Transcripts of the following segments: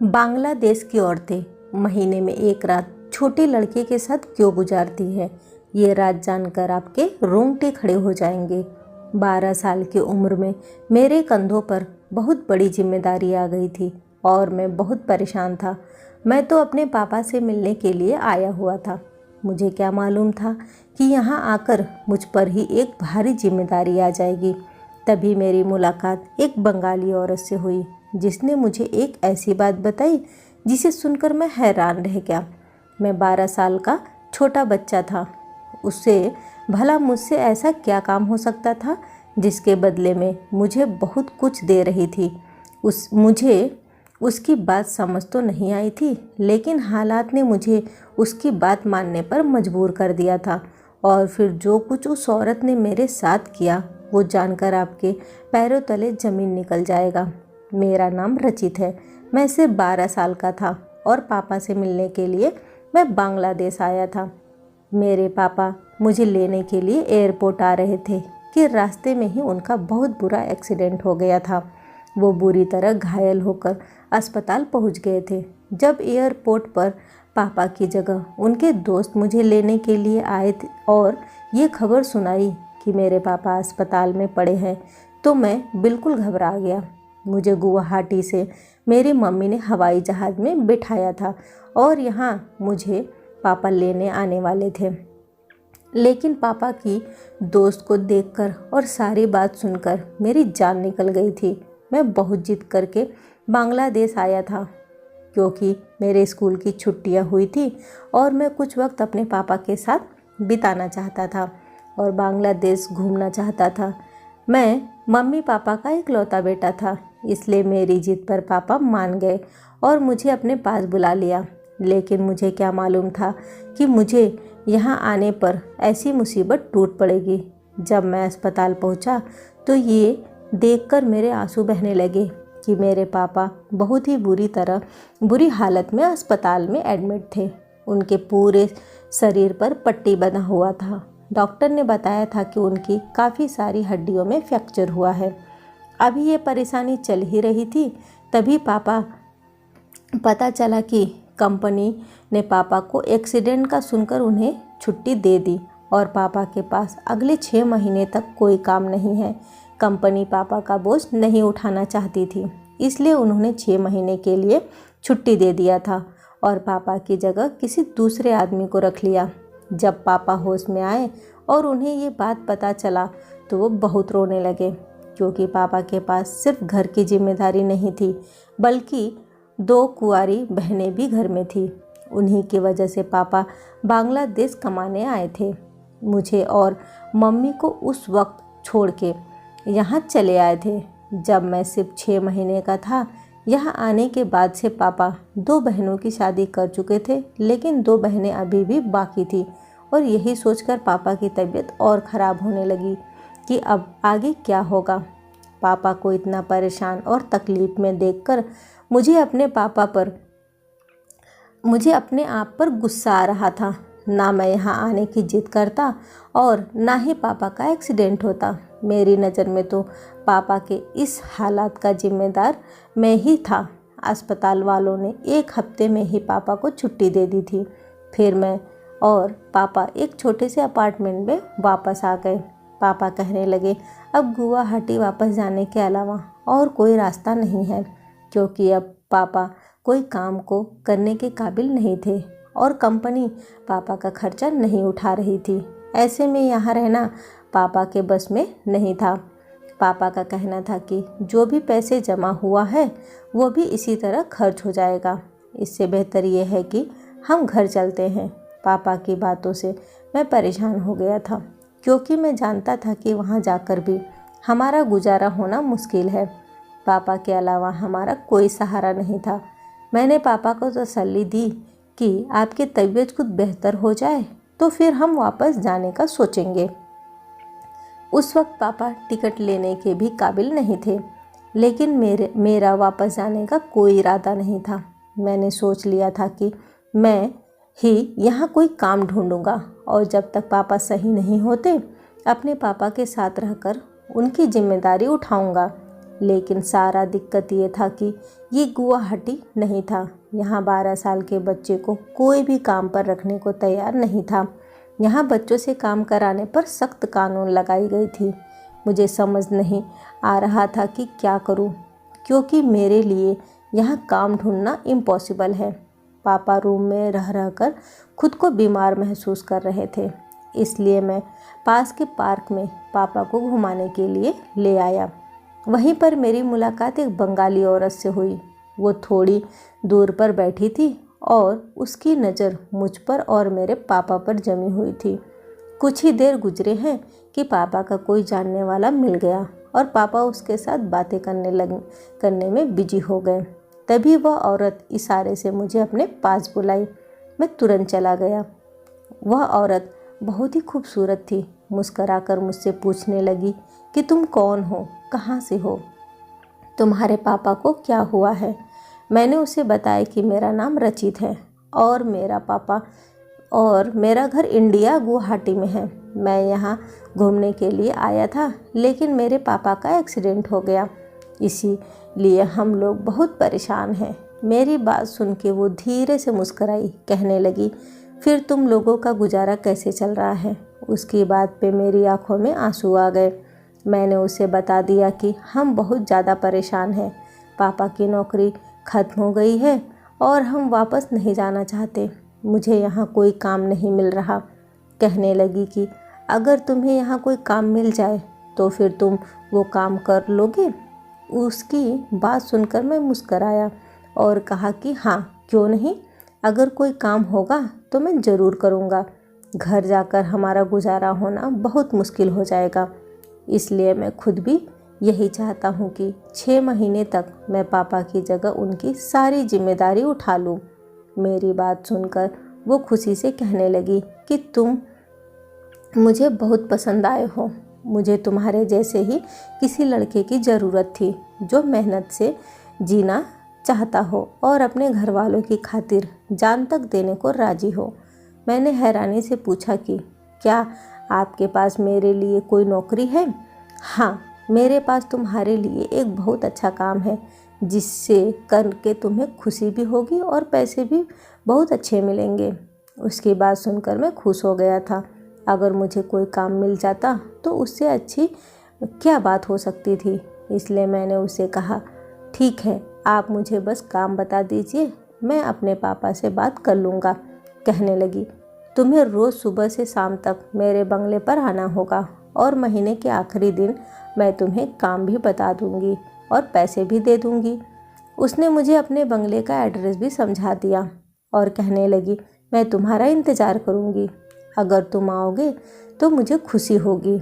बांग्लादेश की औरतें महीने में एक रात छोटे लड़के के साथ क्यों गुजारती है, ये रात जानकर आपके रोंगटे खड़े हो जाएंगे। 12 साल की उम्र में मेरे कंधों पर बहुत बड़ी जिम्मेदारी आ गई थी और मैं बहुत परेशान था। मैं तो अपने पापा से मिलने के लिए आया हुआ था। मुझे क्या मालूम था कि यहाँ आकर मुझ पर ही एक भारी जिम्मेदारी आ जाएगी। तभी मेरी मुलाकात एक बंगाली औरत से हुई जिसने मुझे एक ऐसी बात बताई जिसे सुनकर मैं हैरान रह गया। मैं 12 साल का छोटा बच्चा था। उससे भला मुझसे ऐसा क्या काम हो सकता था जिसके बदले में मुझे बहुत कुछ दे रही थी। मुझे उसकी बात समझ तो नहीं आई थी, लेकिन हालात ने मुझे उसकी बात मानने पर मजबूर कर दिया था। और फिर जो कुछ उस औरत ने मेरे साथ किया वो जानकर आपके पैरों तले ज़मीन निकल जाएगा। मेरा नाम रचित है। मैं सिर्फ 12 साल का था और पापा से मिलने के लिए मैं बांग्लादेश आया था। मेरे पापा मुझे लेने के लिए एयरपोर्ट आ रहे थे कि रास्ते में ही उनका बहुत बुरा एक्सीडेंट हो गया था। वो बुरी तरह घायल होकर अस्पताल पहुंच गए थे। जब एयरपोर्ट पर पापा की जगह उनके दोस्त मुझे लेने के लिए आए थे और ये खबर सुनाई कि मेरे पापा अस्पताल में पड़े हैं, तो मैं बिल्कुल घबरा गया। मुझे गुवाहाटी से मेरी मम्मी ने हवाई जहाज़ में बिठाया था और यहाँ मुझे पापा लेने आने वाले थे। लेकिन पापा की दोस्त को देखकर और सारी बात सुनकर मेरी जान निकल गई थी। मैं बहुत जिद करके बांग्लादेश आया था क्योंकि मेरे स्कूल की छुट्टियां हुई थी और मैं कुछ वक्त अपने पापा के साथ बिताना चाहता था और बांग्लादेश घूमना चाहता था। मैं मम्मी पापा का इकलौता बेटा था, इसलिए मेरी जिद पर पापा मान गए और मुझे अपने पास बुला लिया। लेकिन मुझे क्या मालूम था कि मुझे यहाँ आने पर ऐसी मुसीबत टूट पड़ेगी। जब मैं अस्पताल पहुँचा तो ये देखकर मेरे आंसू बहने लगे कि मेरे पापा बहुत ही बुरी हालत में अस्पताल में एडमिट थे। उनके पूरे शरीर पर पट्टी बंधा हुआ था। डॉक्टर ने बताया था कि उनकी काफ़ी सारी हड्डियों में फ्रैक्चर हुआ है। अभी ये परेशानी चल ही रही थी, तभी पता चला कि कंपनी ने पापा को एक्सीडेंट का सुनकर उन्हें छुट्टी दे दी और पापा के पास अगले 6 महीने तक कोई काम नहीं है। कंपनी पापा का बोझ नहीं उठाना चाहती थी, इसलिए उन्होंने 6 महीने के लिए छुट्टी दे दिया था और पापा की जगह किसी दूसरे आदमी को रख लिया। जब पापा होश में आए और उन्हें ये बात पता चला तो वो बहुत रोने लगे, क्योंकि पापा के पास सिर्फ घर की जिम्मेदारी नहीं थी बल्कि 2 कुंवारी बहनें भी घर में थी। उन्हीं की वजह से पापा बांग्लादेश कमाने आए थे। मुझे और मम्मी को उस वक्त छोड़ के यहाँ चले आए थे जब मैं सिर्फ 6 महीने का था। यहाँ आने के बाद से पापा 2 बहनों की शादी कर चुके थे, लेकिन 2 बहनें अभी भी बाकी थी और यही सोचकर पापा की तबीयत और ख़राब होने लगी कि अब आगे क्या होगा। पापा को इतना परेशान और तकलीफ़ में देखकर मुझे अपने आप पर गुस्सा आ रहा था। ना मैं यहाँ आने की जिद करता और ना ही पापा का एक्सीडेंट होता। मेरी नज़र में तो पापा के इस हालात का जिम्मेदार मैं ही था। अस्पताल वालों ने 1 हफ्ते में ही पापा को छुट्टी दे दी थी। फिर मैं और पापा एक छोटे से अपार्टमेंट में वापस आ गए। पापा कहने लगे अब गुवाहाटी वापस जाने के अलावा और कोई रास्ता नहीं है, क्योंकि अब पापा कोई काम को करने के काबिल नहीं थे और कंपनी पापा का खर्चा नहीं उठा रही थी। ऐसे में यहाँ रहना पापा के बस में नहीं था। पापा का कहना था कि जो भी पैसे जमा हुआ है वो भी इसी तरह खर्च हो जाएगा। इससे बेहतर ये है कि हम घर चलते हैं। पापा की बातों से मैं परेशान हो गया था, क्योंकि मैं जानता था कि वहाँ जाकर भी हमारा गुजारा होना मुश्किल है। पापा के अलावा हमारा कोई सहारा नहीं था। मैंने पापा को तसल्ली दी कि आपकी तबीयत कुछ बेहतर हो जाए तो फिर हम वापस जाने का सोचेंगे। उस वक्त पापा टिकट लेने के भी काबिल नहीं थे, लेकिन मेरा वापस जाने का कोई इरादा नहीं था। मैंने सोच लिया था कि मैं ही यहाँ कोई काम ढूंढूंगा और जब तक पापा सही नहीं होते अपने पापा के साथ रहकर उनकी जिम्मेदारी उठाऊंगा। लेकिन सारा दिक्कत ये था कि ये गुवाहाटी नहीं था। यहाँ 12 साल के बच्चे को कोई भी काम पर रखने को तैयार नहीं था। यहाँ बच्चों से काम कराने पर सख्त कानून लगाई गई थी। मुझे समझ नहीं आ रहा था कि क्या करूँ, क्योंकि मेरे लिए यहाँ काम ढूंढना इम्पॉसिबल है। पापा रूम में रह रहकर खुद को बीमार महसूस कर रहे थे, इसलिए मैं पास के पार्क में पापा को घुमाने के लिए ले आया। वहीं पर मेरी मुलाकात एक बंगाली औरत से हुई। वो थोड़ी दूर पर बैठी थी और उसकी नज़र मुझ पर और मेरे पापा पर जमी हुई थी। कुछ ही देर गुजरे हैं कि पापा का कोई जानने वाला मिल गया और पापा उसके साथ बातें करने में बिजी हो गए। तभी वह औरत इशारे से मुझे अपने पास बुलाई। मैं तुरंत चला गया। वह औरत बहुत ही खूबसूरत थी। मुस्कराकर मुझसे पूछने लगी कि तुम कौन हो, कहाँ से हो, तुम्हारे पापा को क्या हुआ है। मैंने उसे बताया कि मेरा नाम रचित है और मेरा घर इंडिया गुवाहाटी में है। मैं यहाँ घूमने के लिए आया था, लेकिन मेरे पापा का एक्सीडेंट हो गया, इसीलिए हम लोग बहुत परेशान हैं। मेरी बात सुन के वो धीरे से मुस्कराई, कहने लगी, फिर तुम लोगों का गुजारा कैसे चल रहा है। उसकी बात पे मेरी आंखों में आंसू आ गए। मैंने उसे बता दिया कि हम बहुत ज़्यादा परेशान हैं। पापा की नौकरी ख़त्म हो गई है और हम वापस नहीं जाना चाहते। मुझे यहाँ कोई काम नहीं मिल रहा। कहने लगी कि अगर तुम्हें यहाँ कोई काम मिल जाए तो फिर तुम वो काम कर लोगे। उसकी बात सुनकर मैं मुस्कराया और कहा कि हाँ, क्यों नहीं, अगर कोई काम होगा तो मैं ज़रूर करूँगा। घर जाकर हमारा गुजारा होना बहुत मुश्किल हो जाएगा, इसलिए मैं खुद भी यही चाहता हूँ कि 6 महीने तक मैं पापा की जगह उनकी सारी जिम्मेदारी उठा लूँ। मेरी बात सुनकर वो खुशी से कहने लगी कि तुम मुझे बहुत पसंद आए हो। मुझे तुम्हारे जैसे ही किसी लड़के की ज़रूरत थी जो मेहनत से जीना चाहता हो और अपने घर वालों की खातिर जान तक देने को राज़ी हो। मैंने हैरानी से पूछा कि क्या आपके पास मेरे लिए कोई नौकरी है। हाँ, मेरे पास तुम्हारे लिए एक बहुत अच्छा काम है जिससे करके तुम्हें खुशी भी होगी और पैसे भी बहुत अच्छे मिलेंगे। उसकी बात सुनकर मैं खुश हो गया था। अगर मुझे कोई काम मिल जाता तो उससे अच्छी क्या बात हो सकती थी। इसलिए मैंने उसे कहा, ठीक है, आप मुझे बस काम बता दीजिए, मैं अपने पापा से बात कर लूँगा। कहने लगी, तुम्हें रोज़ सुबह से शाम तक मेरे बंगले पर आना होगा और महीने के आखिरी दिन मैं तुम्हें काम भी बता दूँगी और पैसे भी दे दूँगी। उसने मुझे अपने बंगले का एड्रेस भी समझा दिया और कहने लगी, मैं तुम्हारा इंतज़ार करूँगी। अगर तुम आओगे तो मुझे खुशी होगी।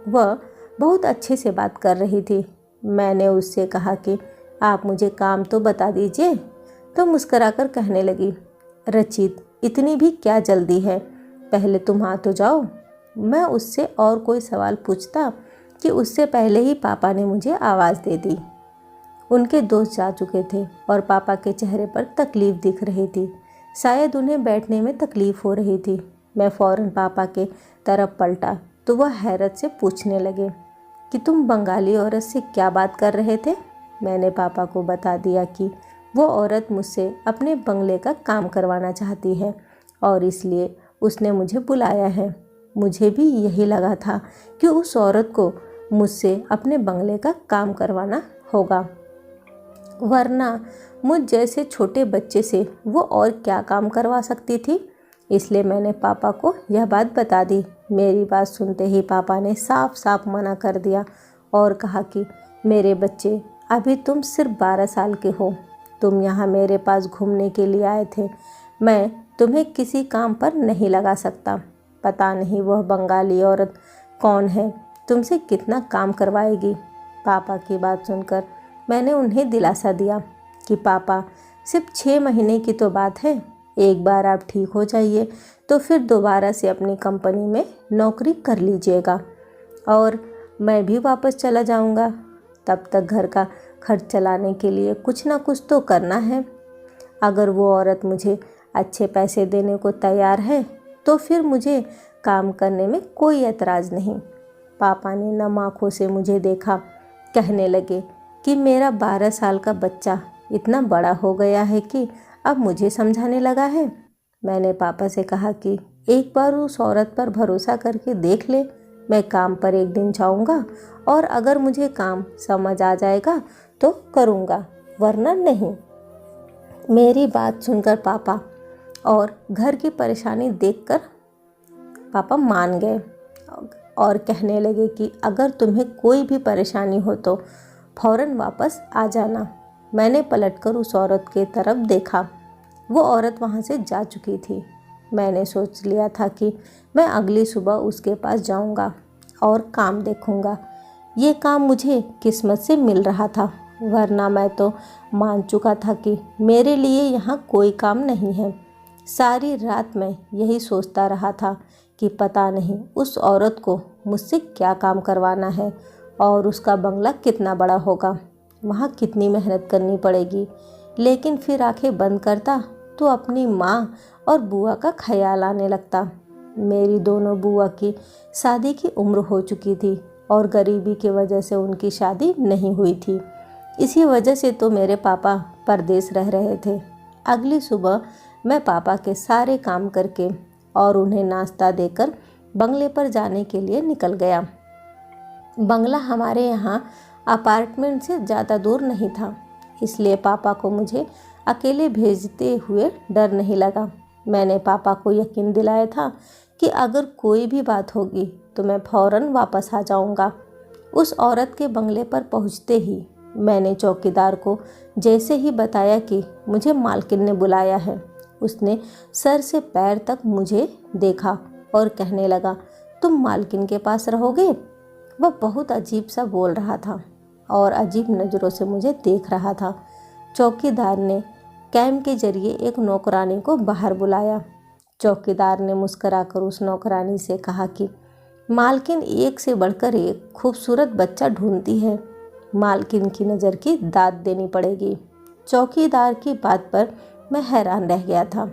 वह बहुत अच्छे से बात कर रही थी। मैंने उससे कहा कि आप मुझे काम तो बता दीजिए। तो मुस्कुराकर कहने लगी, रचित, इतनी भी क्या जल्दी है, पहले तुम आ तो जाओ। मैं उससे और कोई सवाल पूछता कि उससे पहले ही पापा ने मुझे आवाज़ दे दी। उनके दोस्त जा चुके थे और पापा के चेहरे पर तकलीफ़ दिख रही थी। शायद उन्हें बैठने में तकलीफ़ हो रही थी। मैं फ़ौरन पापा के तरफ पलटा तो वह हैरत से पूछने लगे कि तुम बंगाली औरत से क्या बात कर रहे थे। मैंने पापा को बता दिया कि वो औरत मुझसे अपने बंगले का काम करवाना चाहती है और इसलिए उसने मुझे बुलाया है। मुझे भी यही लगा था कि उस औरत को मुझसे अपने बंगले का काम करवाना होगा, वरना मुझ जैसे छोटे बच्चे से वो और क्या काम करवा सकती थी। इसलिए मैंने पापा को यह बात बता दी। मेरी बात सुनते ही पापा ने साफ साफ मना कर दिया और कहा कि मेरे बच्चे, अभी तुम सिर्फ 12 साल के हो। तुम यहाँ मेरे पास घूमने के लिए आए थे। मैं तुम्हें किसी काम पर नहीं लगा सकता। पता नहीं वह बंगाली औरत कौन है, तुमसे कितना काम करवाएगी। पापा की बात सुनकर मैंने उन्हें दिलासा दिया कि पापा, सिर्फ 6 महीने की तो बात है। एक बार आप ठीक हो जाइए तो फिर दोबारा से अपनी कंपनी में नौकरी कर लीजिएगा और मैं भी वापस चला जाऊंगा। तब तक घर का खर्च चलाने के लिए कुछ ना कुछ तो करना है। अगर वो औरत मुझे अच्छे पैसे देने को तैयार है तो फिर मुझे काम करने में कोई एतराज़ नहीं। पापा ने नम आँखों से मुझे देखा, कहने लगे, कि मेरा 12 साल का बच्चा इतना बड़ा हो गया है कि अब मुझे समझाने लगा है। मैंने पापा से कहा कि एक बार उस औरत पर भरोसा करके देख ले। मैं काम पर एक दिन जाऊंगा और अगर मुझे काम समझ आ जाएगा तो करूंगा, वरना नहीं। मेरी बात सुनकर पापा और घर की परेशानी देखकर पापा मान गए और कहने लगे कि अगर तुम्हें कोई भी परेशानी हो तो फ़ौरन वापस आ जाना। मैंने पलटकर उस औरत के तरफ देखा। वो औरत वहाँ से जा चुकी थी। मैंने सोच लिया था कि मैं अगली सुबह उसके पास जाऊँगा और काम देखूँगा। ये काम मुझे किस्मत से मिल रहा था, वरना मैं तो मान चुका था कि मेरे लिए यहाँ कोई काम नहीं है। सारी रात मैं यही सोचता रहा था कि पता नहीं उस औरत को मुझसे क्या काम करवाना है और उसका बंगला कितना बड़ा होगा, वहाँ कितनी मेहनत करनी पड़ेगी। लेकिन फिर आंखें बंद करता तो अपनी माँ और बुआ का ख्याल आने लगता। मेरी दोनों बुआ की शादी की उम्र हो चुकी थी और गरीबी की वजह से उनकी शादी नहीं हुई थी। इसी वजह से तो मेरे पापा परदेश रह रहे थे। अगली सुबह मैं पापा के सारे काम करके और उन्हें नाश्ता देकर बंगले पर जाने के लिए निकल गया। बंगला हमारे यहाँ अपार्टमेंट से ज़्यादा दूर नहीं था, इसलिए पापा को मुझे अकेले भेजते हुए डर नहीं लगा। मैंने पापा को यकीन दिलाया था कि अगर कोई भी बात होगी तो मैं फ़ौरन वापस आ जाऊँगा। उस औरत के बंगले पर पहुँचते ही मैंने चौकीदार को जैसे ही बताया कि मुझे मालकिन ने बुलाया है, उसने सर से पैर तक मुझे देखा और कहने लगा, तुम मालकिन के पास रहोगे? वह बहुत अजीब सा बोल रहा था और अजीब नज़रों से मुझे देख रहा था। चौकीदार ने कैम के जरिए एक नौकरानी को बाहर बुलाया। चौकीदार ने मुस्कराकर उस नौकरानी से कहा कि मालकिन एक से बढ़कर एक खूबसूरत बच्चा ढूंढती है, मालकिन की नज़र की दाद देनी पड़ेगी। चौकीदार की बात पर मैं हैरान रह गया था।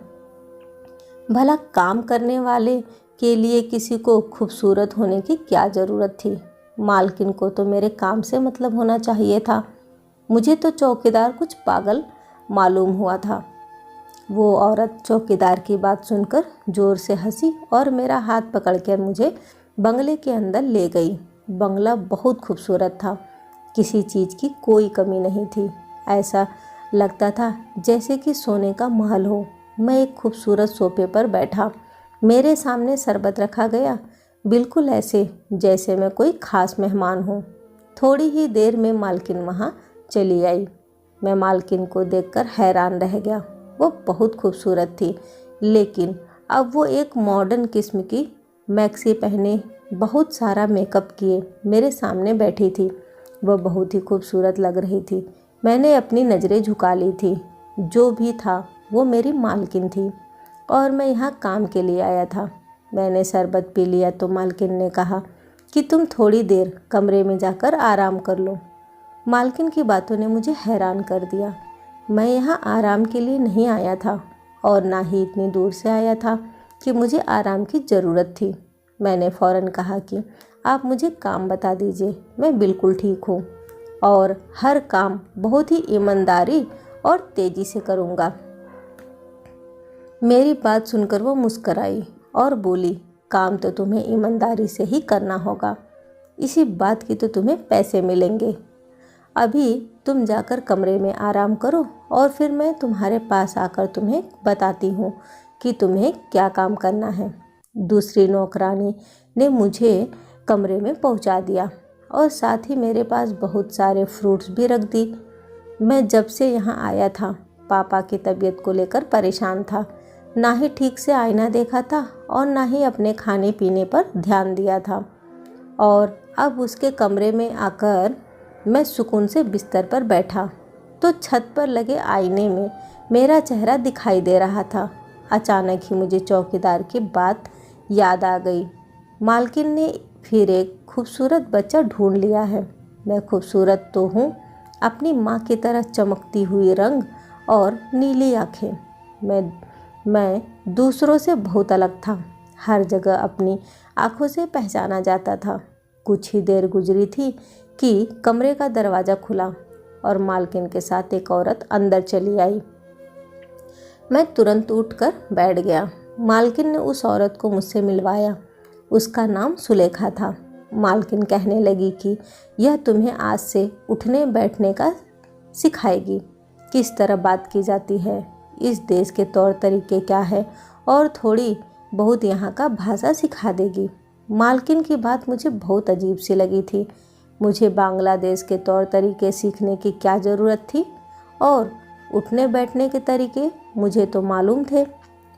भला काम करने वाले के लिए किसी को खूबसूरत होने की क्या ज़रूरत थी? मालकिन को तो मेरे काम से मतलब होना चाहिए था। मुझे तो चौकीदार कुछ पागल मालूम हुआ था। वो औरत चौकीदार की बात सुनकर ज़ोर से हंसी और मेरा हाथ पकड़कर मुझे बंगले के अंदर ले गई। बंगला बहुत खूबसूरत था, किसी चीज़ की कोई कमी नहीं थी। ऐसा लगता था जैसे कि सोने का महल हो। मैं एक खूबसूरत सोफे पर बैठा, मेरे सामने शरबत रखा गया, बिल्कुल ऐसे जैसे मैं कोई ख़ास मेहमान हूँ। थोड़ी ही देर में मालकिन वहाँ चली आई। मैं मालकिन को देखकर हैरान रह गया। वो बहुत खूबसूरत थी, लेकिन अब वो एक मॉडर्न किस्म की मैक्सी पहने, बहुत सारा मेकअप किए मेरे सामने बैठी थी। वह बहुत ही खूबसूरत लग रही थी। मैंने अपनी नज़रें झुका ली थी। जो भी था वो मेरी मालकिन थी और मैं यहाँ काम के लिए आया था। मैंने शरबत पी लिया तो मालकिन ने कहा कि तुम थोड़ी देर कमरे में जाकर आराम कर लो। मालकिन की बातों ने मुझे हैरान कर दिया। मैं यहाँ आराम के लिए नहीं आया था और ना ही इतनी दूर से आया था कि मुझे आराम की ज़रूरत थी। मैंने फ़ौरन कहा कि आप मुझे काम बता दीजिए, मैं बिल्कुल ठीक हूँ और हर काम बहुत ही ईमानदारी और तेज़ी से करूँगा। मेरी बात सुनकर वो मुस्कराई और बोली, काम तो तुम्हें ईमानदारी से ही करना होगा, इसी बात की तो तुम्हें पैसे मिलेंगे। अभी तुम जाकर कमरे में आराम करो और फिर मैं तुम्हारे पास आकर तुम्हें बताती हूँ कि तुम्हें क्या काम करना है। दूसरी नौकरानी ने मुझे कमरे में पहुँचा दिया और साथ ही मेरे पास बहुत सारे फ्रूट्स भी रख दी। मैं जब से यहाँ आया था पापा की तबीयत को लेकर परेशान था। ना ही ठीक से आईना देखा था और ना ही अपने खाने पीने पर ध्यान दिया था। और अब उसके कमरे में आकर मैं सुकून से बिस्तर पर बैठा तो छत पर लगे आईने में मेरा चेहरा दिखाई दे रहा था। अचानक ही मुझे चौकीदार की बात याद आ गई। मालकिन ने फिर एक खूबसूरत बच्चा ढूंढ लिया है। मैं खूबसूरत तो हूँ, अपनी माँ की तरह चमकती हुई रंग और नीली आँखें। मैं दूसरों से बहुत अलग था, हर जगह अपनी आँखों से पहचाना जाता था। कुछ ही देर गुजरी थी कि कमरे का दरवाज़ा खुला और मालकिन के साथ एक औरत अंदर चली आई। मैं तुरंत उठकर बैठ गया। मालकिन ने उस औरत को मुझसे मिलवाया। उसका नाम सुलेखा था। मालकिन कहने लगी कि यह तुम्हें आज से उठने बैठने का सिखाएगी, किस तरह बात की जाती है, इस देश के तौर तरीके क्या है, और थोड़ी बहुत यहाँ का भाषा सिखा देगी। मालकिन की बात मुझे बहुत अजीब सी लगी थी। मुझे बांग्लादेश के तौर तरीके सीखने की क्या ज़रूरत थी, और उठने बैठने के तरीके मुझे तो मालूम थे।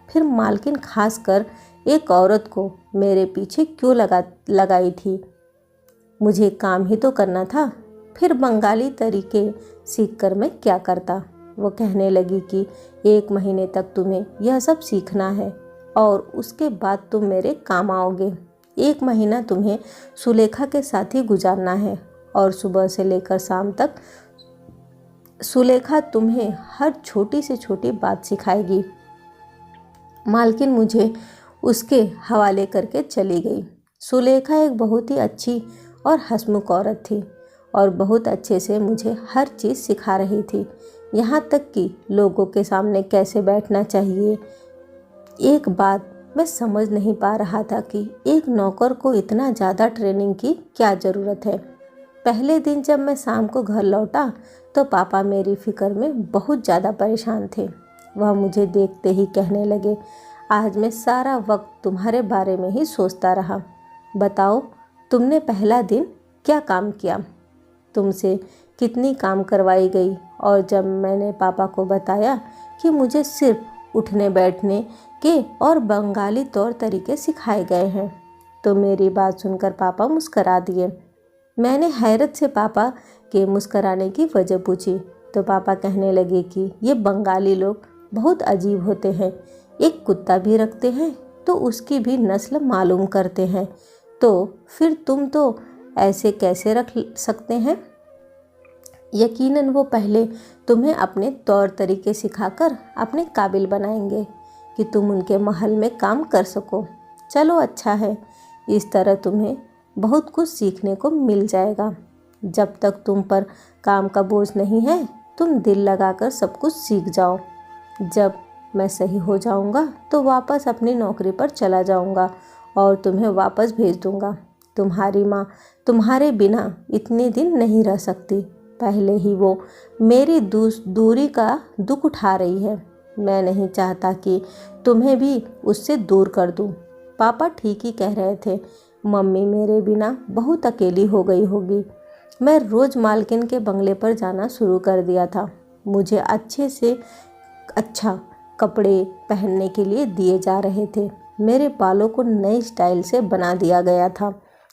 फिर मालकिन खासकर एक औरत को मेरे पीछे क्यों लगाई थी? मुझे काम ही तो करना था। फिर बंगाली तरीके सीखकर मैं क्या करता? वो कहने लगी कि 1 महीने तक तुम्हें यह सब सीखना है और उसके बाद तुम मेरे काम आओगे। 1 महीना तुम्हें सुलेखा के साथ ही गुजारना है और सुबह से लेकर शाम तक सुलेखा तुम्हें हर छोटी से छोटी बात सिखाएगी। मालकिन मुझे उसके हवाले करके चली गई। सुलेखा एक बहुत ही अच्छी और हंसमुख औरत थी और बहुत अच्छे से मुझे हर चीज़ सिखा रही थी, यहाँ तक कि लोगों के सामने कैसे बैठना चाहिए। एक बात मैं समझ नहीं पा रहा था कि एक नौकर को इतना ज़्यादा ट्रेनिंग की क्या ज़रूरत है। पहले दिन जब मैं शाम को घर लौटा तो पापा मेरी फ़िक्र में बहुत ज़्यादा परेशान थे। वह मुझे देखते ही कहने लगे, आज मैं सारा वक्त तुम्हारे बारे में ही सोचता रहा। बताओ, तुमने पहला दिन क्या काम किया? तुमसे कितनी काम करवाई गई? और जब मैंने पापा को बताया कि मुझे सिर्फ उठने बैठने के और बंगाली तौर तरीके सिखाए गए हैं, तो मेरी बात सुनकर पापा मुस्करा दिए। मैंने हैरत से पापा के मुस्कराने की वजह पूछी तो पापा कहने लगे कि ये बंगाली लोग बहुत अजीब होते हैं। एक कुत्ता भी रखते हैं तो उसकी भी नस्ल मालूम करते हैं। तो फिर तुम तो ऐसे कैसे रख सकते हैं? यकीनन वो पहले तुम्हें अपने तौर तरीके सिखाकर अपने काबिल बनाएंगे कि तुम उनके महल में काम कर सको। चलो अच्छा है, इस तरह तुम्हें बहुत कुछ सीखने को मिल जाएगा। जब तक तुम पर काम का बोझ नहीं है, तुम दिल लगाकर सब कुछ सीख जाओ। जब मैं सही हो जाऊंगा तो वापस अपनी नौकरी पर चला जाऊंगा और तुम्हें वापस भेज दूंगा। तुम्हारी माँ तुम्हारे बिना इतने दिन नहीं रह सकती। पहले ही वो मेरी दूरी का दुख उठा रही है। मैं नहीं चाहता कि तुम्हें भी उससे दूर कर दूं। पापा ठीक ही कह रहे थे। मम्मी मेरे बिना बहुत अकेली हो गई होगी। मैं रोज़ मालकिन के बंगले पर जाना शुरू कर दिया था। मुझे अच्छे से अच्छा कपड़े पहनने के लिए दिए जा रहे थे। मेरे बालों को नई स्टाइल से बना दिया गया था।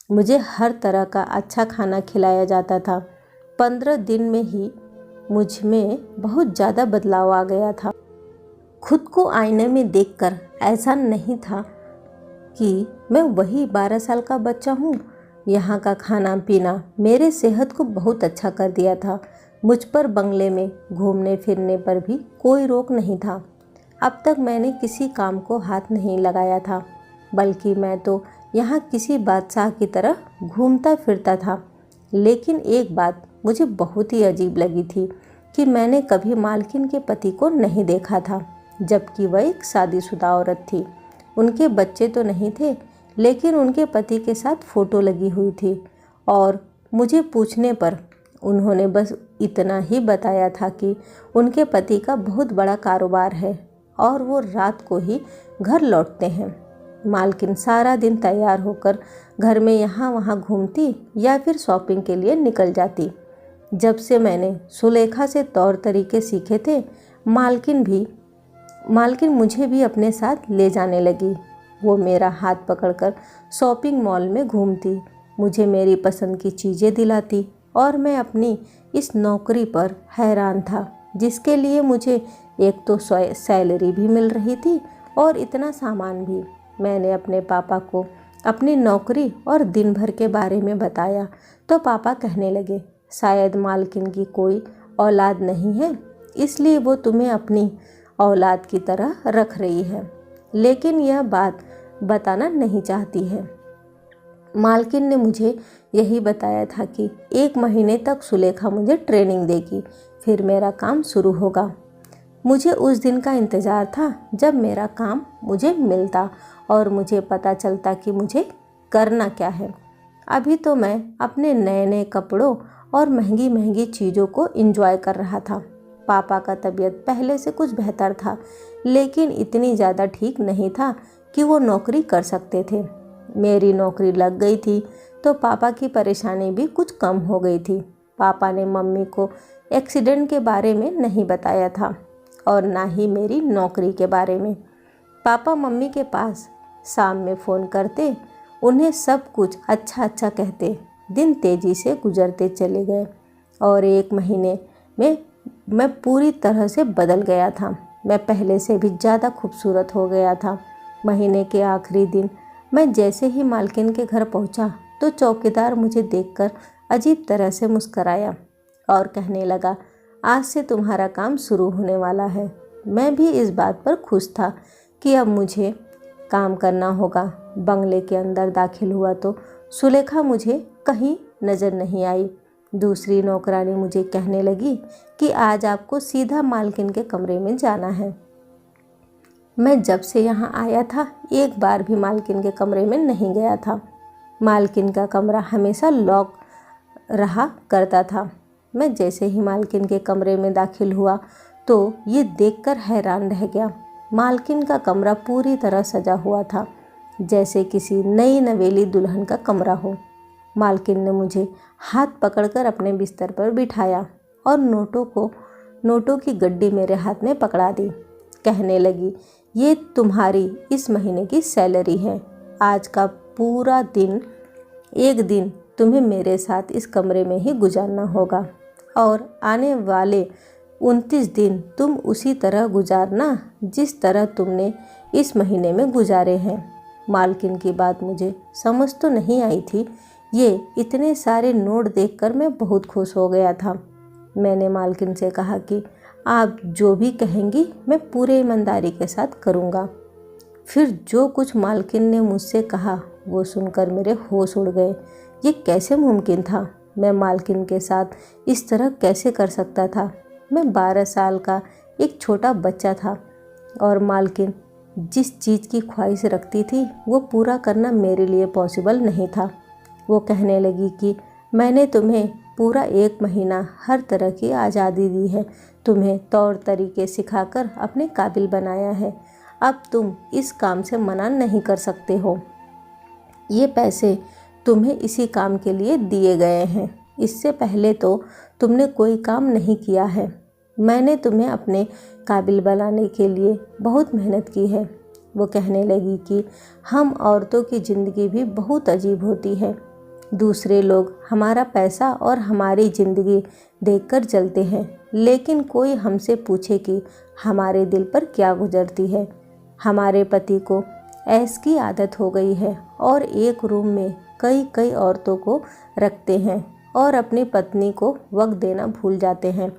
मुझे हर तरह का अच्छा खाना खिलाया जाता था। 15 दिन में ही मुझ में बहुत ज़्यादा बदलाव आ गया था। खुद को आईने में देखकर ऐसा नहीं था कि मैं वही 12 साल का बच्चा हूँ। यहाँ का खाना पीना मेरे सेहत को बहुत अच्छा कर दिया था। मुझ पर बंगले में घूमने फिरने पर भी कोई रोक नहीं था। अब तक मैंने किसी काम को हाथ नहीं लगाया था, बल्कि मैं तो यहाँ किसी बादशाह की तरह घूमता फिरता था। लेकिन एक बात मुझे बहुत ही अजीब लगी थी कि मैंने कभी मालकिन के पति को नहीं देखा था, जबकि वह एक शादीशुदा औरत थी। उनके बच्चे तो नहीं थे, लेकिन उनके पति के साथ फ़ोटो लगी हुई थी और मुझे पूछने पर उन्होंने बस इतना ही बताया था कि उनके पति का बहुत बड़ा कारोबार है और वो रात को ही घर लौटते हैं। मालकिन सारा दिन तैयार होकर घर में यहाँ वहाँ घूमती या फिर शॉपिंग के लिए निकल जाती। जब से मैंने सुलेखा से तौर तरीके सीखे थे, मालकिन मुझे भी अपने साथ ले जाने लगी। वो मेरा हाथ पकड़कर शॉपिंग मॉल में घूमती, मुझे मेरी पसंद की चीज़ें दिलाती और मैं अपनी इस नौकरी पर हैरान था, जिसके लिए मुझे एक तो सैलरी भी मिल रही थी और इतना सामान भी। मैंने अपने पापा को अपनी नौकरी और दिन भर के बारे में बताया तो पापा कहने लगे, शायद मालकिन की कोई औलाद नहीं है, इसलिए वो तुम्हें अपनी औलाद की तरह रख रही है, लेकिन यह बात बताना नहीं चाहती है। मालकिन ने मुझे यही बताया था कि 1 महीने तक सुलेखा मुझे ट्रेनिंग देगी, फिर मेरा काम शुरू होगा। मुझे उस दिन का इंतज़ार था जब मेरा काम मुझे मिलता और मुझे पता चलता कि मुझे करना क्या है। अभी तो मैं अपने नए नए कपड़ों और महंगी महंगी चीज़ों को एंजॉय कर रहा था। पापा का तबीयत पहले से कुछ बेहतर था, लेकिन इतनी ज़्यादा ठीक नहीं था कि वो नौकरी कर सकते थे। मेरी नौकरी लग गई थी तो पापा की परेशानी भी कुछ कम हो गई थी। पापा ने मम्मी को एक्सीडेंट के बारे में नहीं बताया था और ना ही मेरी नौकरी के बारे में। पापा मम्मी के पास शाम में फ़ोन करते, उन्हें सब कुछ अच्छा अच्छा कहते। दिन तेज़ी से गुजरते चले गए और 1 महीने में मैं पूरी तरह से बदल गया था। मैं पहले से भी ज़्यादा खूबसूरत हो गया था। महीने के आखिरी दिन मैं जैसे ही मालकिन के घर पहुंचा तो चौकीदार मुझे देखकर अजीब तरह से मुस्कराया और कहने लगा, आज से तुम्हारा काम शुरू होने वाला है। मैं भी इस बात पर खुश था कि अब मुझे काम करना होगा। बंगले के अंदर दाखिल हुआ तो सुलेखा मुझे कहीं नज़र नहीं आई। दूसरी नौकरानी मुझे कहने लगी कि आज आपको सीधा मालकिन के कमरे में जाना है। मैं जब से यहाँ आया था एक बार भी मालकिन के कमरे में नहीं गया था। मालकिन का कमरा हमेशा लॉक रहा करता था। मैं जैसे ही मालकिन के कमरे में दाखिल हुआ तो ये देखकर हैरान रह गया। मालकिन का कमरा पूरी तरह सजा हुआ था, जैसे किसी नई नवेली दुल्हन का कमरा हो। मालकिन ने मुझे हाथ पकड़कर अपने बिस्तर पर बिठाया और नोटों की गड्डी मेरे हाथ में पकड़ा दी। कहने लगी, ये तुम्हारी इस महीने की सैलरी है। आज का पूरा दिन, एक दिन तुम्हें मेरे साथ इस कमरे में ही गुजारना होगा और आने वाले 29 दिन तुम उसी तरह गुजारना जिस तरह तुमने इस महीने में गुजारे हैं। मालकिन की बात मुझे समझ तो नहीं आई थी। ये इतने सारे नोट देखकर मैं बहुत खुश हो गया था। मैंने मालकिन से कहा कि आप जो भी कहेंगी मैं पूरे ईमानदारी के साथ करूँगा। फिर जो कुछ मालकिन ने मुझसे कहा वो सुनकर मेरे होश उड़ गए। ये कैसे मुमकिन था? मैं मालकिन के साथ इस तरह कैसे कर सकता था? मैं 12 साल का एक छोटा बच्चा था और मालकिन जिस चीज़ की ख्वाहिश रखती थी वो पूरा करना मेरे लिए पॉसिबल नहीं था। वो कहने लगी कि मैंने तुम्हें पूरा 1 महीना हर तरह की आज़ादी दी है, तुम्हें तौर तरीके सिखाकर अपने काबिल बनाया है। अब तुम इस काम से मना नहीं कर सकते हो। ये पैसे तुम्हें इसी काम के लिए दिए गए हैं। इससे पहले तो तुमने कोई काम नहीं किया है। मैंने तुम्हें अपने काबिल बनाने के लिए बहुत मेहनत की है। वो कहने लगी कि हम औरतों की ज़िंदगी भी बहुत अजीब होती है। दूसरे लोग हमारा पैसा और हमारी ज़िंदगी देखकर चलते हैं, लेकिन कोई हमसे पूछे कि हमारे दिल पर क्या गुजरती है। हमारे पति को ऐश की आदत हो गई है और एक रूम में कई कई औरतों को रखते हैं और अपनी पत्नी को वक्त देना भूल जाते हैं।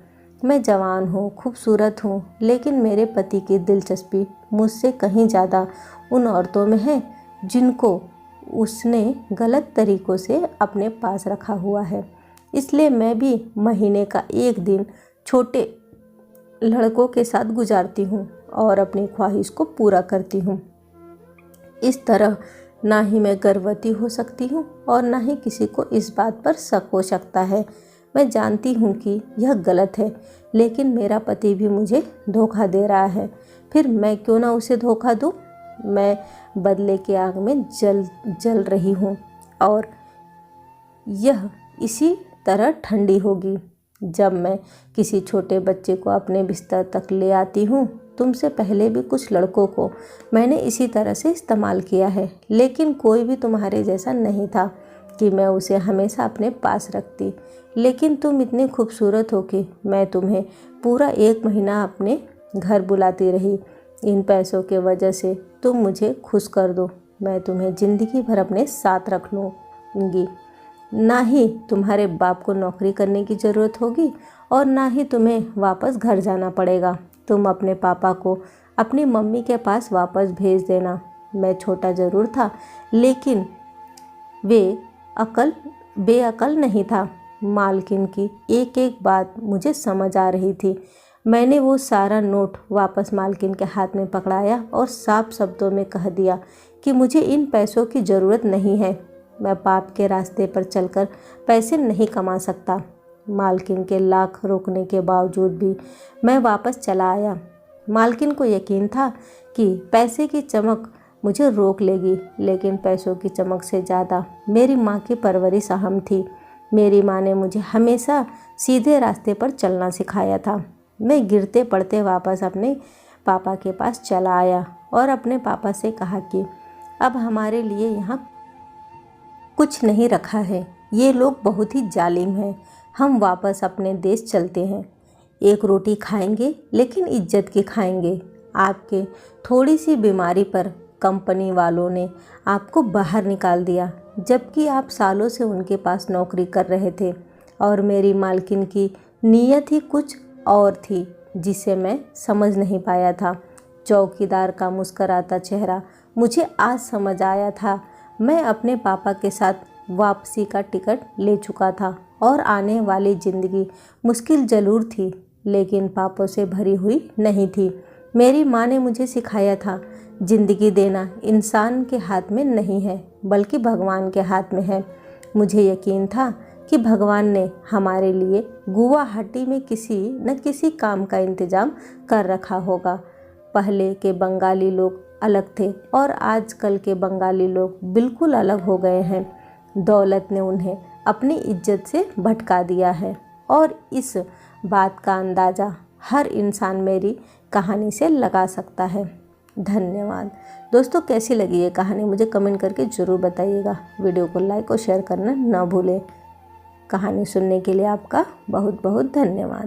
मैं जवान हूँ, खूबसूरत हूँ, लेकिन मेरे पति की दिलचस्पी मुझसे कहीं ज़्यादा उन औरतों में है जिनको उसने गलत तरीक़ों से अपने पास रखा हुआ है। इसलिए मैं भी महीने का एक दिन छोटे लड़कों के साथ गुजारती हूँ और अपनी ख्वाहिश को पूरा करती हूँ। इस तरह ना ही मैं गर्भवती हो सकती हूँ और ना ही किसी को इस बात पर शक हो सकता है। मैं जानती हूँ कि यह गलत है, लेकिन मेरा पति भी मुझे धोखा दे रहा है। फिर मैं क्यों ना उसे धोखा दूँ? मैं बदले की आग में जल रही हूँ और यह इसी तरह ठंडी होगी। जब मैं किसी छोटे बच्चे को अपने बिस्तर तक ले आती हूँ, तुमसे पहले भी कुछ लड़कों को मैंने इसी तरह से इस्तेमाल किया है, लेकिन कोई भी तुम्हारे जैसा नहीं था कि मैं उसे हमेशा अपने पास रखती। लेकिन तुम इतनी खूबसूरत हो कि मैं तुम्हें पूरा 1 महीना अपने घर बुलाती रही। इन पैसों के वजह से तुम मुझे खुश कर दो, मैं तुम्हें ज़िंदगी भर अपने साथ रख लूँगी। ना ही तुम्हारे बाप को नौकरी करने की ज़रूरत होगी और ना ही तुम्हें वापस घर जाना पड़ेगा। तुम अपने पापा को अपनी मम्मी के पास वापस भेज देना। मैं छोटा ज़रूर था, लेकिन वे अकल बेअकल नहीं था। मालकिन की एक एक बात मुझे समझ आ रही थी। मैंने वो सारा नोट वापस मालकिन के हाथ में पकड़ाया और साफ शब्दों में कह दिया कि मुझे इन पैसों की ज़रूरत नहीं है। मैं पाप के रास्ते पर चलकर पैसे नहीं कमा सकता। मालकिन के लाख रोकने के बावजूद भी मैं वापस चला आया। मालकिन को यकीन था कि पैसे की चमक मुझे रोक लेगी, लेकिन पैसों की चमक से ज़्यादा मेरी माँ की परवरिश अहम थी। मेरी माँ ने मुझे हमेशा सीधे रास्ते पर चलना सिखाया था। मैं गिरते पड़ते वापस अपने पापा के पास चला आया और अपने पापा से कहा कि अब हमारे लिए यहाँ कुछ नहीं रखा है। ये लोग बहुत ही जालिम हैं। हम वापस अपने देश चलते हैं। एक रोटी खाएंगे, लेकिन इज्जत की खाएंगे। आपके थोड़ी सी बीमारी पर कंपनी वालों ने आपको बाहर निकाल दिया, जबकि आप सालों से उनके पास नौकरी कर रहे थे। और मेरी मालकिन की नीयत ही कुछ और थी, जिसे मैं समझ नहीं पाया था। चौकीदार का मुस्कराता चेहरा मुझे आज समझ आया था। मैं अपने पापा के साथ वापसी का टिकट ले चुका था और आने वाली ज़िंदगी मुश्किल ज़रूर थी, लेकिन पापों से भरी हुई नहीं थी। मेरी माँ ने मुझे सिखाया था, ज़िंदगी देना इंसान के हाथ में नहीं है, बल्कि भगवान के हाथ में है। मुझे यकीन था कि भगवान ने हमारे लिए गुवाहाटी में किसी न किसी काम का इंतज़ाम कर रखा होगा। पहले के बंगाली लोग अलग थे और आजकल के बंगाली लोग बिल्कुल अलग हो गए हैं। दौलत ने उन्हें अपनी इज्जत से भटका दिया है, और इस बात का अंदाज़ा हर इंसान मेरी कहानी से लगा सकता है। धन्यवाद दोस्तों। कैसी लगी ये कहानी मुझे कमेंट करके ज़रूर बताइएगा। वीडियो को लाइक और शेयर करना ना भूलें। कहानी सुनने के लिए आपका बहुत बहुत धन्यवाद।